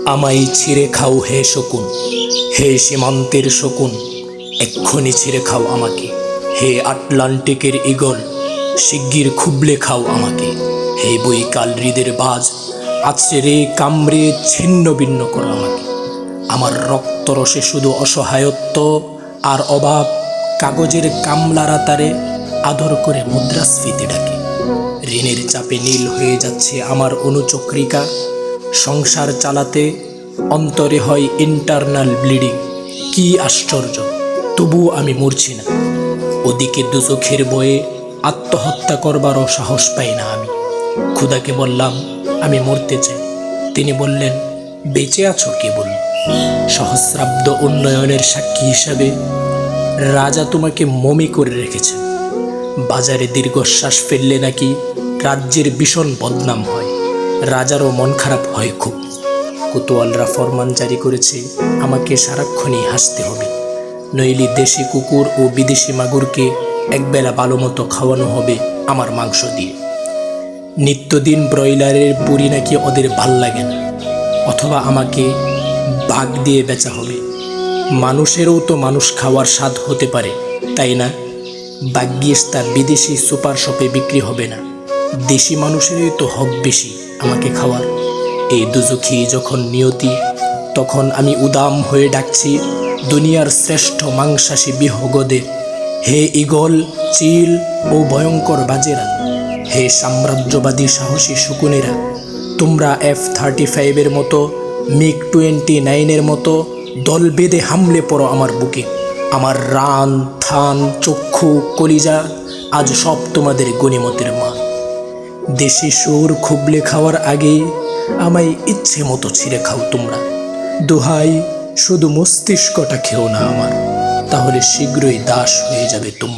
আমায় ছিঁড়ে খাও হে শকুন, হে সীমান্তের শকুন, এক্ষুনি ছিঁড়ে খাও আমাকে। হে আটলান্টিকের ঈগল, শিগগির খুবলে খাও আমাকে। হে বৈকাল হৃদের বাজ, আছড়ে কামড়ে ছিন্ন ভিন্ন করো আমাকে। আমার রক্তরসে শুধু অসহায়ত্ব আর অভাব। কাগজের কামলারা তারে আদর করে মুদ্রাস্ফীতি ডাকে। ঋণের চাপে নীল হয়ে যাচ্ছে আমার অনুচক্রিকা। সংসার চালাতে অন্তরে হয় ইন্টারনাল ব্লিডিং। কি আশ্চর্য, তবুও আমি মরছি না। ওদিকে দুচোখের বয়ে আত্মহত্যা করবারও সাহস পাই না আমি। খুদাকে বললাম আমি মরতে চাই। তিনি বললেন বেঁচে আছো কেবল। সহস্রাব্দ উন্নয়নের সাক্ষী হিসাবে রাজা তোমাকে মমি করে রেখেছেন। বাজারে দীর্ঘশ্বাস ফেললে নাকি রাজ্যের ভীষণ বদনাম হয়, রাজারও মন খারাপ হয় খুব। কোতোয়ালরা ফরমান জারি করেছে আমাকে সারাক্ষণই হাসতে হবে, নইলে দেশি কুকুর ও বিদেশি মাগুরকে একবেলা ভালো মতো খাওয়ানো হবে আমার মাংস দিয়ে। নিত্যদিন ব্রয়লারের পুরি নাকি ওদের ভাল লাগে না, অথবা আমাকে ভাগ দিয়ে বেচা হবে। মানুষেরও তো মানুষ খাওয়ার স্বাদ হতে পারে, তাই না? ভাগ্যিস তা বিদেশি সুপার শপে বিক্রি হবে না। দেশি মানুষেরই তো হক বেশি আমাকে খাওয়ার। এই দুজখী যখন নিয়তি, তখন আমি উদাম হয়ে ডাকছি দুনিয়ার শ্রেষ্ঠ মাংসাশী বিহগদের। হে ঈগল, চিল ও ভয়ঙ্কর বাজেরা, হে সাম্রাজ্যবাদী সাহসী শকুনেরা, তোমরা F-35 মতো, MiG-29 মতো দল বেঁধে হামলে পড়ো আমার বুকে। আমার রান, থান, চক্ষু, কলিজা আজ সব তোমাদের গনিমতের মাল। দেশি সুর খুবলে খাওয়ার আগে আমায় ইচ্ছে মতো ছিঁড়ে খাও তোমরা। দোহাই, শুধু মস্তিষ্কটা খেও না আমার, তাহলে শীঘ্রই দাস হয়ে যাবে তোমরা।